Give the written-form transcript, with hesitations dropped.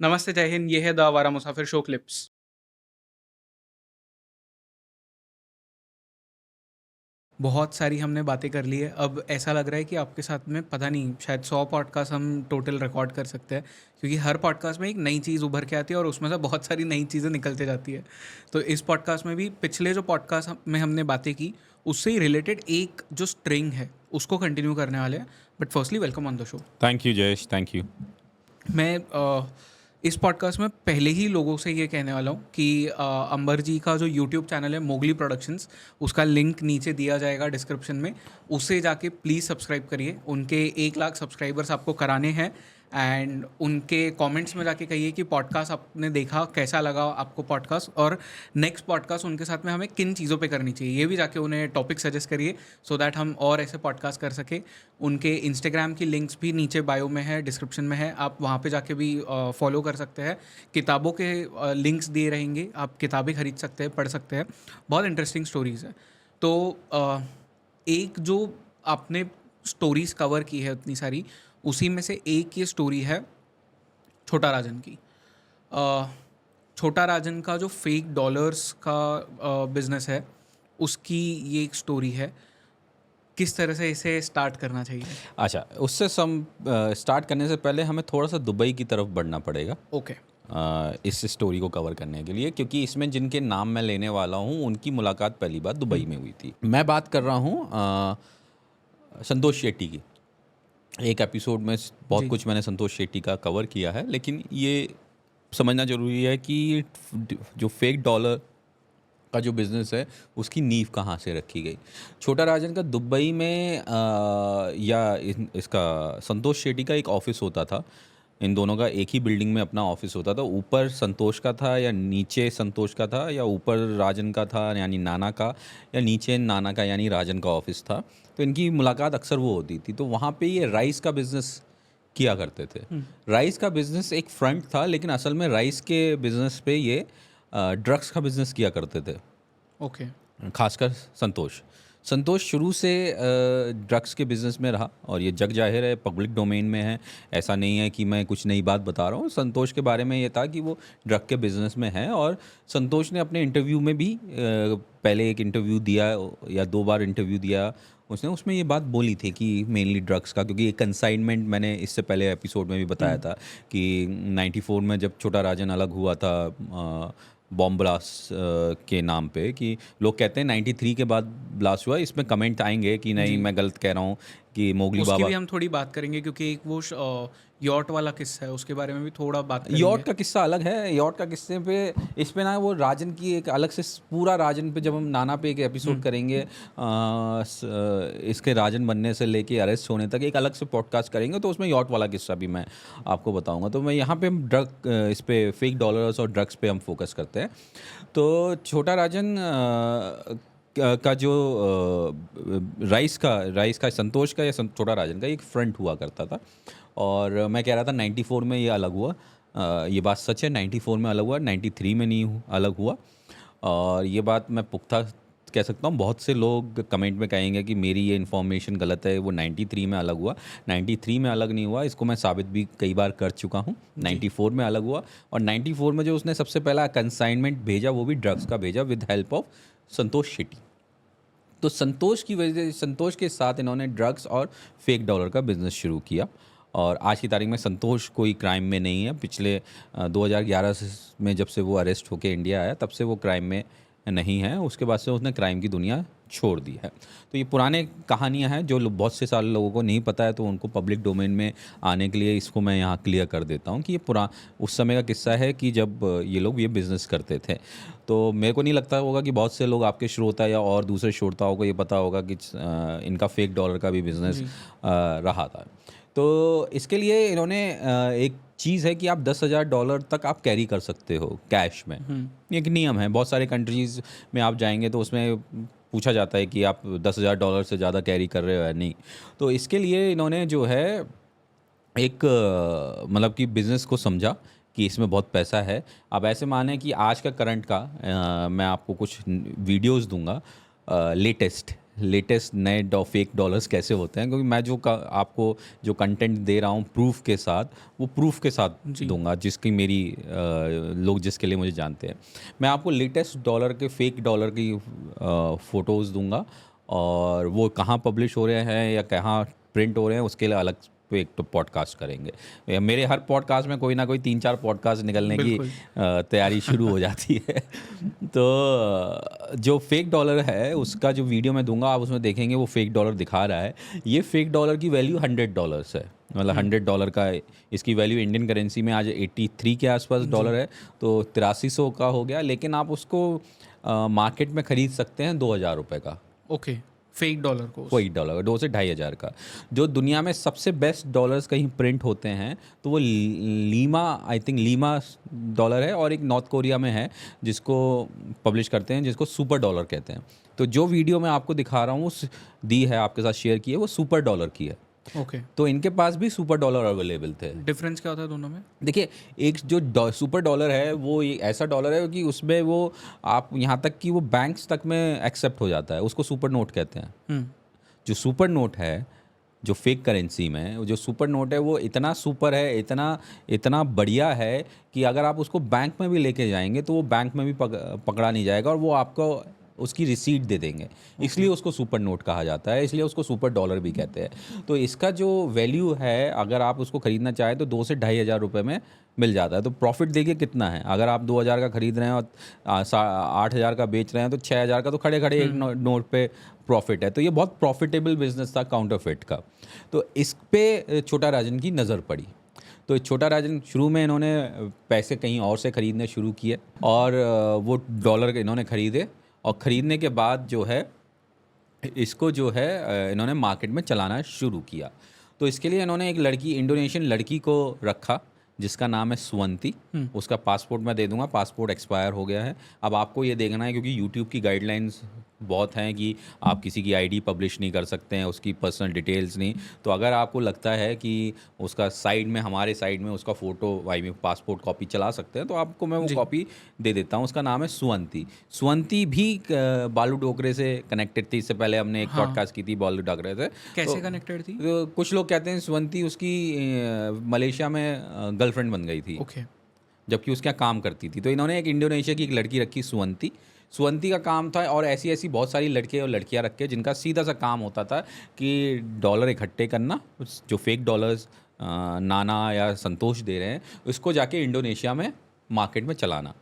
नमस्ते, जय हिंद। ये है द आवारा मुसाफिर शो क्लिप्स। बहुत सारी हमने बातें कर ली है। अब ऐसा लग रहा है कि आपके साथ में पता नहीं शायद 100 पॉडकास्ट हम टोटल रिकॉर्ड कर सकते हैं, क्योंकि हर पॉडकास्ट में एक नई चीज़ उभर के आती है और उसमें से बहुत सारी नई चीज़ें निकलते जाती है। तो इस पॉडकास्ट में भी पिछले जो पॉडकास्ट में हमने बातें की, उससे ही रिलेटेड एक जो स्ट्रिंग है, उसको कंटिन्यू करने वाले हैं। But firstly welcome on the show. Thank you Jayesh, thank you. मैं इस पॉडकास्ट में पहले ही लोगों से ये कहने वाला हूँ कि अंबर जी का जो यूट्यूब चैनल है मोगली प्रोडक्शंस, उसका लिंक नीचे दिया जाएगा डिस्क्रिप्शन में। उससे जाके प्लीज़ सब्सक्राइब करिए। उनके 1 लाख सब्सक्राइबर्स आपको कराने हैं। एंड उनके कमेंट्स में जाके कहिए कि पॉडकास्ट आपने देखा, कैसा लगा आपको पॉडकास्ट, और नेक्स्ट पॉडकास्ट उनके साथ में हमें किन चीज़ों पे करनी चाहिए, ये भी जाके उन्हें टॉपिक सजेस्ट करिए, सो दैट हम और ऐसे पॉडकास्ट कर सके। उनके इंस्टाग्राम की लिंक्स भी नीचे बायो में है, डिस्क्रिप्शन में है, आप वहाँ पे जाके भी फॉलो कर सकते हैं। किताबों के लिंक्स दिए रहेंगे, आप किताबें खरीद सकते हैं, पढ़ सकते हैं। बहुत इंटरेस्टिंग स्टोरीज़ है। तो एक जो आपने स्टोरीज़ कवर की है उतनी सारी, उसी में से एक ये स्टोरी है छोटा राजन की। अ, छोटा राजन का जो फेक डॉलर्स का बिजनेस है, उसकी ये एक स्टोरी है। किस तरह से इसे स्टार्ट करना चाहिए? अच्छा, उससे स्टार्ट करने से पहले हमें थोड़ा-सा दुबई की तरफ बढ़ना पड़ेगा ओके। इस स्टोरी को कवर करने के लिए, क्योंकि इसमें जिनके नाम मैं लेने वाला हूँ, उनकी मुलाकात पहली बार दुबई में हुई थी। मैं बात कर रहा हूँ संतोष शेट्टी की। एक एपिसोड में बहुत जी। कुछ मैंने संतोष शेट्टी का कवर किया है, लेकिन ये समझना ज़रूरी है कि जो फेक डॉलर का जो बिज़नेस है, उसकी नींव कहाँ से रखी गई। छोटा राजन का दुबई में इसका संतोष शेट्टी का एक ऑफ़िस होता था। इन दोनों का एक ही बिल्डिंग में अपना ऑफ़िस होता था। ऊपर संतोष का था या नीचे संतोष का था, या ऊपर राजन का था यानी नाना का, या नीचे नाना का यानी राजन का ऑफ़िस था। तो इनकी मुलाकात अक्सर वो होती थी। तो वहाँ पे ये राइस का बिज़नेस किया करते थे। राइस का बिज़नेस एक फ्रंट था, लेकिन असल में राइस के बिज़नेस पे ये ड्रग्स का बिज़नेस किया करते थे। ओके। खासकर संतोष। संतोष शुरू से ड्रग्स के बिज़नेस में रहा, और ये जग जाहिर है, पब्लिक डोमेन में है। ऐसा नहीं है कि मैं कुछ नई बात बता रहा हूँ। संतोष के बारे में ये था कि वो ड्रग के बिज़नेस में है, और संतोष ने अपने इंटरव्यू में भी पहले एक इंटरव्यू दिया या 2 बार इंटरव्यू दिया उसने, उसमें ये बात बोली थी कि मेनली ड्रग्स का, क्योंकि एक कंसाइनमेंट मैंने इससे पहले एपिसोड में भी बताया था कि 94 में जब छोटा राजन अलग हुआ था बॉम्ब ब्लास्ट के नाम पे, कि लोग कहते हैं 93 के बाद ब्लास्ट हुआ। इसमें कमेंट आएंगे कि नहीं, जी। मैं गलत कह रहा हूँ, कि मोगली उसकी बाबा। भी हम थोड़ी बात करेंगे, क्योंकि एक वो यॉट वाला किस्सा है, उसके बारे में भी थोड़ा बात यॉट करेंगे। का किस्सा अलग है। यॉट का किस्से पे, इस पे ना वो राजन की एक अलग से पूरा राजन पे, जब हम नाना पे एक एपिसोड करेंगे इसके राजन बनने से लेके अरेस्ट होने तक, एक अलग से पॉडकास्ट करेंगे, तो उसमें यॉट वाला किस्सा भी मैं आपको बताऊंगा। तो मैं यहाँ पे इस पे फेक डॉलर्स और ड्रग्स पे हम फोकस करते हैं। तो छोटा राजन का जो राइस का संतोष का या छोटा राजन का एक फ्रंट हुआ करता था। और मैं कह रहा था 94 में ये अलग हुआ। ये बात सच है, 94 में अलग हुआ, 93 में नहीं अलग हुआ। और ये बात मैं पुख्ता कह सकता हूँ। बहुत से लोग कमेंट में कहेंगे कि मेरी ये इन्फॉर्मेशन गलत है, वो 93 में अलग हुआ। 93 में अलग नहीं हुआ, इसको मैं साबित भी कई बार कर चुका हूँ। जी। 94 में अलग हुआ, और 94 में जो उसने सबसे पहला कंसाइनमेंट भेजा, वो भी ड्रग्स का भेजा, विद हेल्प ऑफ संतोष शेट्टी। तो संतोष के साथ इन्होंने ड्रग्स और फेक डॉलर का बिजनेस शुरू किया। और आज की तारीख में संतोष कोई क्राइम में नहीं है। पिछले 2011 में जब से वो अरेस्ट होकर इंडिया आया, तब से वो क्राइम में नहीं है। उसके बाद से उसने क्राइम की दुनिया छोड़ दी है। तो ये पुराने कहानियां हैं जो बहुत से सारे लोगों को नहीं पता है, तो उनको पब्लिक डोमेन में आने के लिए इसको मैं यहाँ क्लियर कर देता हूँ कि ये उस समय का किस्सा है कि जब ये लोग ये बिज़नेस करते थे। तो मेरे को नहीं लगता होगा कि बहुत से लोग, आपके श्रोता या और दूसरे श्रोताओं को ये पता होगा कि इनका फेक डॉलर का भी बिज़नेस जी। रहा था। तो इसके लिए इन्होंने एक चीज़ है कि आप $10,000 तक आप कैरी कर सकते हो कैश में। ये एक नियम है। बहुत सारे कंट्रीज़ में आप जाएंगे तो उसमें पूछा जाता है कि आप $10,000 से ज़्यादा कैरी कर रहे हो या नहीं। तो इसके लिए इन्होंने जो है एक मतलब कि बिज़नेस को समझा कि इसमें बहुत पैसा है। अब ऐसे माने कि आज का करंट का मैं आपको कुछ वीडियोस दूंगा लेटेस्ट लेटेस्ट नए फेक डॉलर्स कैसे होते हैं, क्योंकि मैं आपको जो कंटेंट दे रहा हूँ प्रूफ के साथ, वो प्रूफ के साथ दूंगा जिसकी मेरी लोग जिसके लिए मुझे जानते हैं। मैं आपको लेटेस्ट डॉलर के फेक डॉलर की फ़ोटोज़ दूंगा, और वो कहाँ पब्लिश हो रहे हैं या कहाँ प्रिंट हो रहे हैं उसके लिए अलग पे एक तो पॉडकास्ट करेंगे। मेरे हर पॉडकास्ट में कोई ना कोई 3-4 पॉडकास्ट निकलने की तैयारी शुरू हो जाती है। तो जो फेक डॉलर है उसका जो वीडियो मैं दूंगा, आप उसमें देखेंगे वो फेक डॉलर दिखा रहा है। ये फेक डॉलर की वैल्यू $100 है, मतलब $100 का इसकी वैल्यू इंडियन करेंसी में आज 83 के आसपास डॉलर है, तो 8300 का हो गया। लेकिन आप उसको मार्केट में ख़रीद सकते हैं 2000 रुपये का। ओके, फेक डॉलर को, फेक डॉलर 2 से 2500 का। जो दुनिया में सबसे बेस्ट डॉलर्स कहीं प्रिंट होते हैं तो वो Lima, I think Lima dollar है, और एक नॉर्थ कोरिया में है जिसको पब्लिश करते हैं, जिसको सुपर डॉलर कहते हैं। तो जो वीडियो मैं आपको दिखा रहा हूँ दी है आपके साथ शेयर की है, वो सुपर डॉलर की है। ओके, तो इनके पास भी सुपर डॉलर अवेलेबल थे। डिफरेंस क्या होता है दोनों में? देखिए, एक जो सुपर डॉलर है वो एक ऐसा डॉलर है कि उसमें वो आप यहाँ तक कि वो बैंक्स तक में एक्सेप्ट हो जाता है, उसको सुपर नोट कहते हैं। जो सुपर नोट है, जो फेक करेंसी में जो सुपर नोट है, वो इतना सुपर है, इतना बढ़िया है कि अगर आप उसको बैंक में भी लेके जाएंगे तो वो बैंक में भी पकड़ा नहीं जाएगा, और वो आपको उसकी रिसीट दे देंगे। इसलिए उसको सुपर नोट कहा जाता है, इसलिए उसको सुपर डॉलर भी कहते हैं। तो इसका जो वैल्यू है, अगर आप उसको ख़रीदना चाहें तो 2 से 2500 रुपये में मिल जाता है। तो प्रॉफिट देखिए कितना है, अगर आप 2000 का ख़रीद रहे हैं और 8000 का बेच रहे हैं, तो 6000 का तो खड़े खड़े एक नोट पे प्रॉफिट है। तो ये बहुत प्रॉफिटेबल बिजनेस था काउंटरफिट का। तो इस पे छोटा राजन की नज़र पड़ी। तो छोटा राजन शुरू में इन्होंने पैसे कहीं और से ख़रीदने शुरू किए, और वो डॉलर इन्होंने ख़रीदे, और ख़रीदने के बाद जो है इसको जो है इन्होंने मार्केट में चलाना शुरू किया। तो इसके लिए इन्होंने एक इंडोनेशियन लड़की को रखा जिसका नाम है सुवंती। उसका पासपोर्ट मैं दे दूंगा, पासपोर्ट एक्सपायर हो गया है। अब आपको ये देखना है, क्योंकि यूट्यूब की गाइडलाइंस बहुत हैं कि आप किसी की आईडी पब्लिश नहीं कर सकते हैं, उसकी पर्सनल डिटेल्स नहीं। तो अगर आपको लगता है कि उसका साइड में, हमारे साइड में उसका फ़ोटो पासपोर्ट कॉपी चला सकते हैं, तो आपको मैं वो कॉपी दे देता हूँ। उसका नाम है सुवंती। सुवंती भी बालू डोकरे से कनेक्टेड थी। इससे पहले हमने एक पॉडकास्ट की थी बालू डोकरे से। कैसे कनेक्टेड थी? तो कुछ लोग कहते हैं सुवंती उसकी मलेशिया में गर्लफ्रेंड बन गई थी, ओके, जबकि उसके यहाँ काम करती थी। तो इन्होंने एक इंडोनेशिया की एक लड़की रखी सुवंती। सुवंती का काम था, और ऐसी बहुत सारी लड़के और लड़कियां रखे जिनका सीधा सा काम होता था कि डॉलर इकट्ठे करना, जो फेक डॉलर्स नाना या संतोष दे रहे हैं, उसको जाके इंडोनेशिया में मार्केट में चलाना।